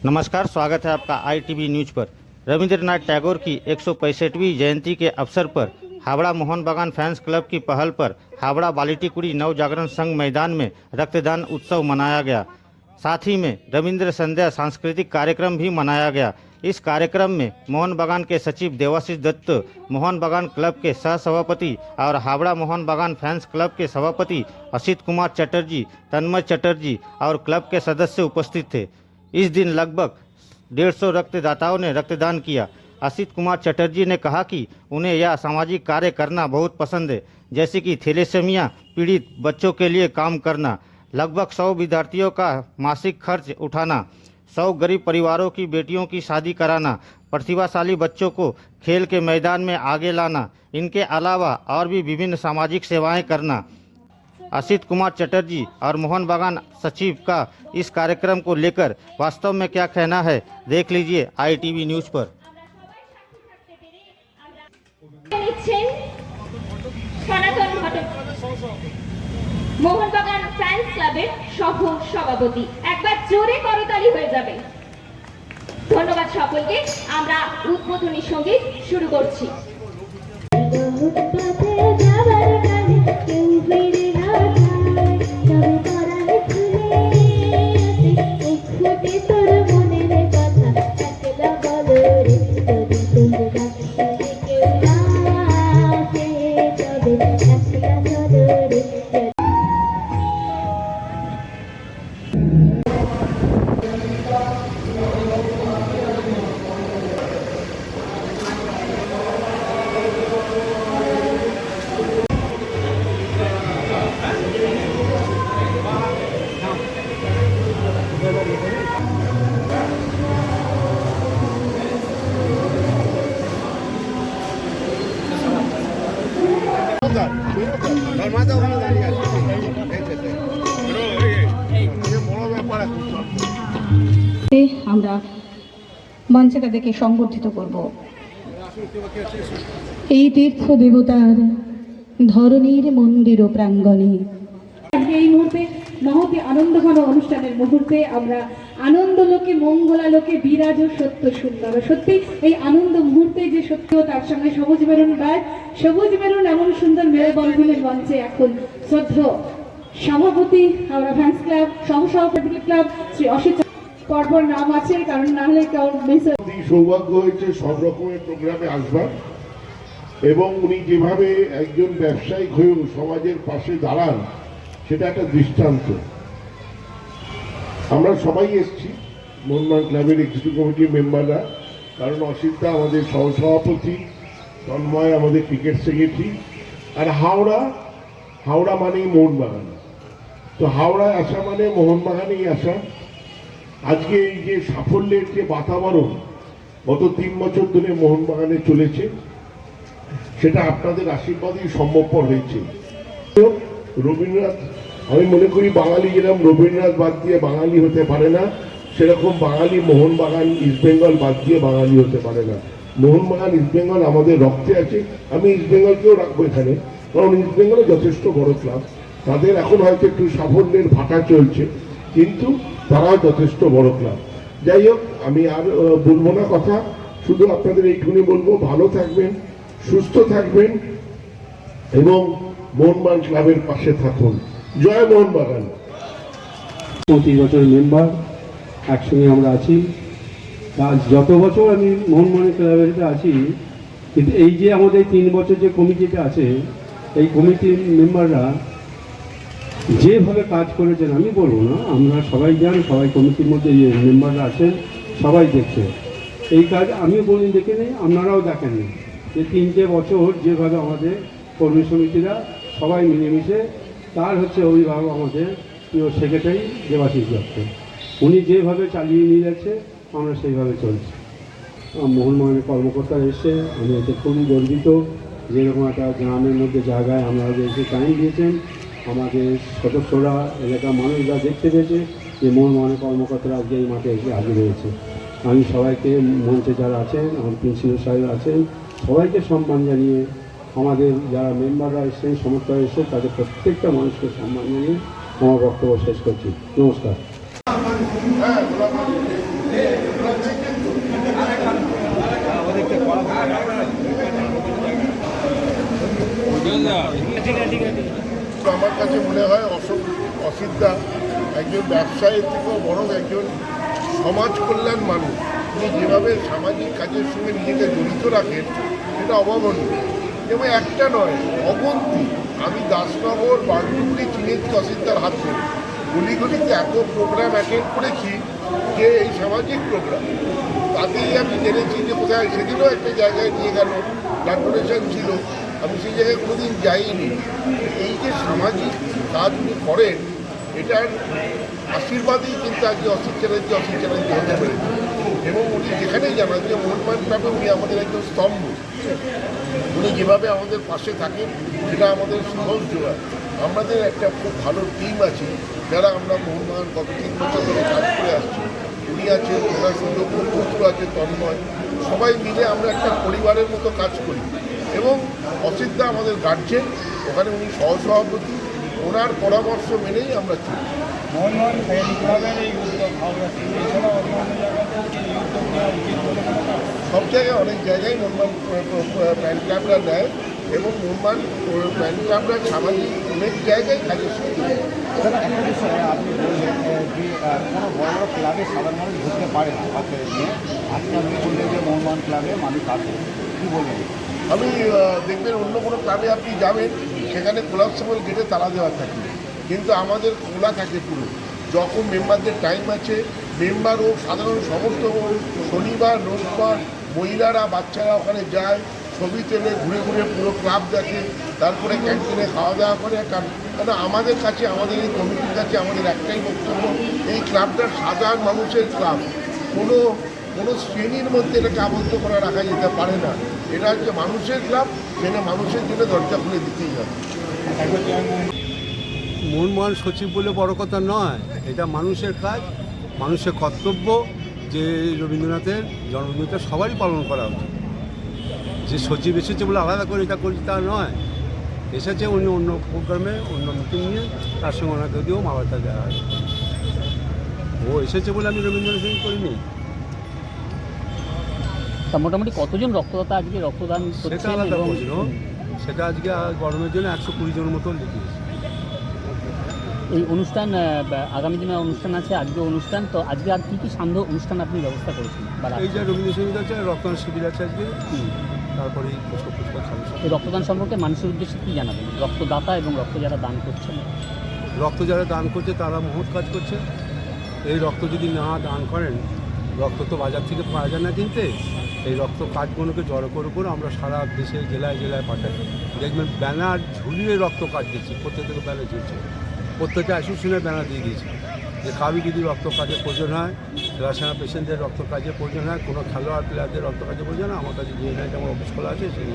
नमस्कार, स्वागत है आपका ITV न्यूज पर। रविंद्रनाथ टैगोर की 165वीं जयंती के अवसर पर हावड़ा मोहन बागान फैंस क्लब की पहल पर हावड़ा बालिटीकुड़ी नव जागरण संघ मैदान में रक्तदान उत्सव मनाया गया। साथ ही में रविंद्र संध्या सांस्कृतिक कार्यक्रम भी मनाया गया। इस कार्यक्रम में मोहन बागान के सचिव देवाशीष दत्त, मोहन बागान क्लब के सह सभापति और हावड़ा मोहन बागान फैंस क्लब के सभापति असित कुमार चटर्जी, तन्मय चटर्जी और क्लब के सदस्य उपस्थित थे। इस दिन लगभग 150 रक्तदाताओं ने रक्तदान किया। असित कुमार चटर्जी ने कहा कि उन्हें यह सामाजिक कार्य करना बहुत पसंद है, जैसे कि थैलेसीमिया पीड़ित बच्चों के लिए काम करना, लगभग 100 विद्यार्थियों का मासिक खर्च उठाना, 100 गरीब परिवारों की बेटियों की शादी कराना, प्रतिभाशाली बच्चों को खेल के मैदान में आगे लाना, इनके अलावा और भी विभिन्न सामाजिक सेवाएं करना। असित कुमार चटर्जी और मोहन बागान सचिव का इस कार्यक्रम को लेकर वास्तव में क्या कहना है, देख लीजिए ITV न्यूज पर। मोहन बागान फैंस क्लाবের সহ সভাপতি একবার জোরে করতালি হয়ে যাবে। ধন্যবাদ সকলকে। আমরা উদ্বোধনী সঙ্গীত শুরু করছি। আমরা মঞ্চে তাদেরকে সংবর্ধিত করব। এই তীর্থ দেবতার ধরণীর মন্দির ও প্রাঙ্গণে এই মুহূর্তে মহতি আনন্দঘন অনুষ্ঠানের মুহূর্তে আমরা আনন্দ লোকে মঙ্গলালোকে বিরাজ সত্য সুন্দর। সত্যি এই আনন্দ মুহূর্তে যে সত্য, তার সঙ্গে সবুজ মেরুন গায়ে সবুজ মেরুন এমন সুন্দর মেলবন্ধনের মঞ্চে এখন শ্রদ্ধেয় সভাপতি হাওড়া ফ্যান্স ক্লাব, সহসভাপতি ক্লাব শ্রী অসিত পর্বর নাম আছে, কারণ না হলে কেউ মিস। সৌভাগ্য হয়েছে সব রকমের প্রোগ্রামে আসবার, এবং উনি যেভাবে একজন ব্যবসায়িক হয়েও সমাজের পাশে দাঁড়ান, সেটা একটা দৃষ্টান্ত। আমরা সবাই এসেছি মোহনবাগান ক্লাবের এক্সিকিউটিভ কমিটির মেম্বাররা, কারণ অসিতদা আমাদের সহসভাপতি, তন্ময় আমাদের ক্রিকেট সেক্রেটারি, আর হাওড়া মানেই মোহনবাগান। তো হাওড়ায় আসা মানে মোহনবাগানেই আসা। আজকে এই যে সাফল্যের যে বাতাবরণ গত 3 বছর ধরে মোহনবাগানে চলেছে, সেটা আপনাদের আশীর্বাদেই সম্ভবপর হয়েছে। রবীন্দ্রনাথ, আমি মনে করি বাঙালি যেরকম রবীন্দ্রনাথ বাদ দিয়ে বাঙালি হতে পারে না, সেরকম বাঙালি মোহনবাগান ইস্টবেঙ্গল বাদ দিয়ে বাঙালি হতে পারে না। মোহনবাগান ইস্টবেঙ্গল আমাদের রক্তে আছে। আমি ইস্টবেঙ্গলকেও রাখবো এখানে, কারণ ইস্টবেঙ্গলে যথেষ্ট বড় ক্লাব। তাদের এখন হয়তো একটু সাফল্যের ভাটা চলছে, কিন্তু তারাও যথেষ্ট বড় ক্লাব। যাই হোক, আমি আর বলবো না কথা, শুধু আপনাদের এইটুকুনি বলবো, ভালো থাকবেন, সুস্থ থাকবেন এবং মোহনবাগান ক্লাবের পাশে থাকুন। জয় মোহনবাগান। 35 বছরের মেম্বার, একসঙ্গে আমরা আছি। আজ যত বছর আমি মোহনবাগান ক্লাবের আছি, কিন্তু এই যে আমাদের 3 বছর যে কমিটিটা আছে, এই কমিটির মেম্বাররা যেভাবে কাজ করেছেন, আমি বলবো না, আমরা সবাই জানি, সবাই কমিটির মধ্যে যে মেম্বাররা আছেন সবাই দেখছে এই কাজ। আমিও কোনোদিন দেখিনি, আপনারাও দেখেননি যে 3টে বছর যেভাবে আমাদের কর্মী সমিতিরা সবাই মিলেমিশে, তার হচ্ছে অভিভাবক আমাদের প্রিয় সেক্রেটারি দেবাশিস দত্ত, উনি যেভাবে চালিয়ে নিয়ে যাচ্ছে আমরা সেইভাবে চলছি। মোহনবাগানের কর্মকর্তা এসে আমি এতে খুবই গর্বিত, যেরকম একটা গ্রামের মধ্যে জায়গায় আপনারা এসে টাইম দিয়েছেন। আমাদের সদস্যরা, এলাকার মানুষরা দেখতে পেয়েছে যে মোহনবাগানের কর্মকর্তারা আজকে এই মাঠে এসে হাজির হয়েছে। আমি সবাইকে, মঞ্চে যারা আছেন, আমার প্রিন্সিপাল সাহেব আছেন, সবাইকে সম্মান জানিয়ে, আমাদের যারা মেম্বাররা এসেছেন, সমর্থকরা এসে, তাদের প্রত্যেকটা মানুষকে সম্মান জানিয়ে আমার বক্তব্য শেষ করছি। নমস্কার। আমার কাছে মনে হয় অসিতদা একজন ব্যবসায়ীর থেকেও বরং একজন সমাজ কল্যাণ মানুষ। তিনি যেভাবে সামাজিক কাজের সঙ্গে নিজেকে জড়িত রাখেন সেটা অভাবনীয়। এবং একটা নয়, অগন্তি। আমি দাসনগর বারডুবুরি চিনেছি অসিতদার হাত ধরে, গলিগলিতে এত প্রোগ্রাম অ্যাটেন্ড করেছি যে এই সামাজিক প্রোগ্রাম, তাতেই আমি জেনেছি যে কোথায় সেদিনও একটা জায়গায় নিয়ে গেল, ব্লাড ডোনেশন ছিল, আমি সেই জায়গায় কোনোদিন যাইনি। এই যে সামাজিক কাজ উনি করেন, এটার আশীর্বাদেই কিন্তু আজকে অসিত চ্যাটার্জি হতে পেরেছে। এবং উনি যেখানেই জানান যে মোহনবাগান ক্লাবে উনি আমাদের একজন স্তম্ভ। উনি যেভাবে আমাদের পাশে থাকেন সেটা আমাদের সাহস যোগায়। আমাদের একটা খুব ভালো টিম আছে যারা আমরা মোহনবাগান গত 3 বছর ধরে কাজ করে আসছি। উনি আছেন, ওনার সুন্দর পুত্র আছে তন্ময়, সবাই মিলে আমরা একটা পরিবারের মতো কাজ করি। এবং অসিতদা আমাদের গার্জেন, ওখানে উনি সহসভাপতি, ওনার পরামর্শ মেনেই আমরা চলি। মোহনবাগান ফ্যান ক্লাবের এই উদ্যোগ হাওড়া থেকে এছাড়া অন্যান্য জায়গাতেও কি এই উদ্যোগ নেওয়া উচিত বলে মনে করেন? সব জায়গায় অনেক জায়গায় মোহনবাগান ফ্যান ক্লাবরা নেয় এবং মোহনবাগান ফ্যান ক্লাবরা সামাজিক অনেক জায়গায় কাজের সঙ্গে। স্যার, একটা বিষয়ে আপনি বললেন যে কোনো বড় বড় ক্লাবে সাধারণ মানুষ ঢুকতে পারে না বাচ্চাদের নিয়ে, আজকে আপনি বললেন যে মোহনবাগান ক্লাবে মানুষ আসে, কী বলবেন? আমি দেখবেন অন্য কোনো ক্লাবে আপনি যাবেন, সেখানে কোলাপসেবল গেটে তালা দেওয়া থাকে, কিন্তু আমাদের খোলা থাকে পুরো। যখন মেম্বারদের টাইম আছে, মেম্বার ও সাধারণ সমস্ত শনিবার রোববার মহিলারা বাচ্চারা ওখানে যায়, ছবি তোলে, ঘুরে ঘুরে পুরো ক্লাব দেখে, তারপরে ক্যান্টিনে খাওয়া দাওয়া করে। কারণ আমাদের কাছে, আমাদের এই কমিটির কাছে আমাদের একটাই বক্তব্য, এই ক্লাবটা সাধারণ মানুষের ক্লাব। কোনো শ্রেণীর মধ্যে এটাকে আবদ্ধ করে রাখা যেতে পারে না। এটা হচ্ছে মানুষের ক্লাব, সেটা মানুষের জন্য দরজা খুলে দিতেই হবে। মোহনবাগান সচিব বলে বড় কথা নয়, এটা মানুষের কাজ, মানুষের কর্তব্য যে রবীন্দ্রনাথের জন্মদিনটা সবারই পালন করা উচিত। যে সচিব এসেছে বলে আলাদা করে এটা করছি তা নয়, এসেছে উনি অন্য প্রোগ্রামে অন্য মিটিং নিয়ে, তার সঙ্গে ওনাকে দিয়েও মালাটা দেওয়া হয়। ও এসেছে বলে আমি রবীন্দ্রনাথ সঙ্গীত করিনি। তা মোটামুটি কতজন রক্তদাতা আজকে রক্তদান সেটা করছেন? আলাদা এবং প্রশ্ন, সেটা আজকে গরমের জন্য 120 জনের মতো লিখিয়েছে। এই অনুষ্ঠান আগামী দিনে অনুষ্ঠান আছে, আজকে অনুষ্ঠান, তো আজকে আর কী সান্ধ্য অনুষ্ঠান আপনি ব্যবস্থা করেছেন? এই যে রবীন্দ্রসঙ্গীত আছে, রক্তদান শিবির আছে আজকে, তারপরে এই রক্তদান সম্পর্কে মানুষের উদ্দেশ্যে কী জানাবেন? রক্তদাতা এবং রক্ত যারা দান করছেন, রক্ত যারা দান করছে তারা মহৎ কাজ করছে। এই রক্ত যদি না দান করেন, রক্ত তো বাজার থেকে পাওয়া যায় না কিনতে, এই রক্ত কার্ডগুলোকে জড়ো করে আমরা সারা দেশে জেলায় জেলায় পাঠাই। দেখবেন ব্যানার ঝুলিয়ে রক্ত কার্ড দিচ্ছি, প্রত্যেকের ব্যানার ঝুলছে, প্রত্যেকে অ্যাসোসিয়েশনের ব্যানার দিয়ে দিয়েছে যে কারো যদি রক্ত কাজের প্রয়োজন হয়, সেনা পেশেন্টদের রক্ত কাজের প্রয়োজন হয়, কোনো খেলোয়াড় প্লেয়ারদের রক্ত কাজের প্রয়োজন হয়, আমার কাছে যে আমার অফিস খোলা আছে সেই